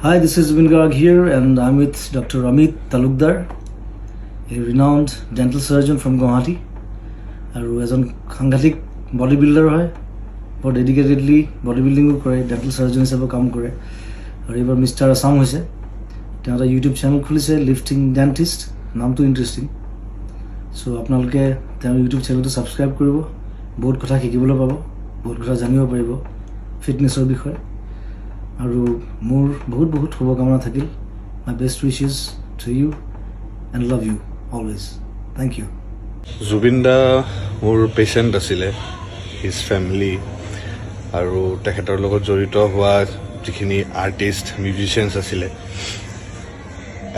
Hi, this is Zubin Garg here, and I'm with Dr. Amit Talukdar, a renowned dental surgeon from Guwahati. আৰু এজন সাংঘাতিক body builder হয়, বৰ dedicatedly body বিল্ডিঙো কৰে, dental surgeon হিচাপে কাম কৰে। আৰু এইবাৰ মিষ্টাৰ আছাম হৈছে। তেওঁ এটা ইউটিউব চেনেল খুলিছে, লিফটিং ডেণ্টিষ্ট, নামটো ইণ্টাৰেষ্টিং। চ' আপোনালোকে তেওঁৰ ইউটিউব চেনেলটো ছাবস্ক্ৰাইব কৰিব, বহুত কথা শিকিবলৈ পাব, বহুত কথা জানিব পাৰিব ফিটনেছৰ বিষয়ে। আৰু মোৰ বহুত বহুত শুভকামনা থাকিল। My best wishes to you and love you always. Thank you. Zubeen দা মোৰ পেচেণ্ট আছিলে, হিজ ফেমিলি আৰু তেখেতৰ লগত জড়িত হোৱা যিখিনি আৰ্টিষ্ট মিউজিচিয়ানছ আছিলে,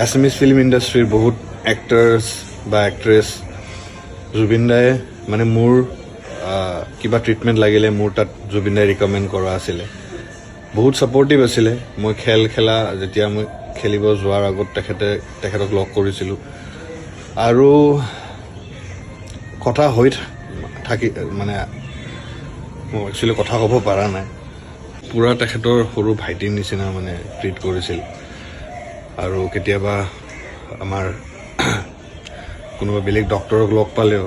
এছামিজ ফিল্ম ইণ্ডাষ্ট্ৰীৰ বহুত এক্টাৰ্ছ বা এক্ট্ৰেছ জুবিন দাই মানে মোৰ কিবা ট্ৰিটমেণ্ট লাগিলে মোৰ তাত জুবিন দাই ৰিকমেণ্ড কৰা আছিলে। বহুত ছাপৰ্টিভ আছিলে। মই খেলা যেতিয়া মই খেলিব যোৱাৰ আগত তেখেতক লগ কৰিছিলোঁ আৰু কথা হৈ থাকি মানে মই একচুৱেলি কথা ক'ব পৰা নাই। পূৰা তেখেতৰ সৰু ভাইটিৰ নিচিনা মানে ট্ৰিট কৰিছিল। আৰু কেতিয়াবা আমাৰ কোনোবা বেলেগ ডক্টৰক লগ পালেও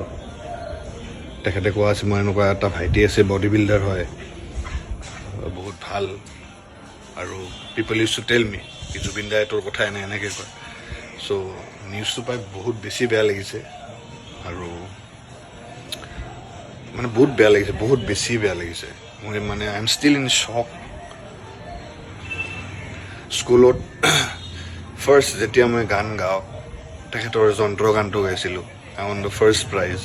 তেখেতে কোৱা আছে, মই এনেকুৱা এটা ভাইটি আছে, বডি বিল্ডাৰ হয়, বহুত ভাল। আৰু পিপল ইউজ টু টেল মি কি জুবিন দাই তোৰ কথা এনেকৈ কয়। চ' নিউজটো পাই বহুত বেছি বেয়া লাগিছে আৰু মানে বহুত বেয়া লাগিছে, বহুত বেছি বেয়া লাগিছে। মই মানে I am still in shock. স্কুলত ফাৰ্ষ্ট যেতিয়া মই গান গাওঁ, তেখেতৰ যন্ত্ৰ গানটো গাইছিলোঁ, I won the first prize.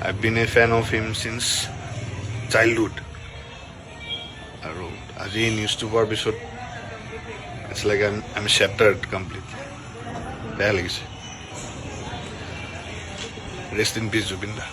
I been a fan of him since childhood. আৰু আজি নিউজটো পোৱাৰ পিছত it's like I am shattered complete. বেয়া লাগিছে। Rest in peace Zubeen da.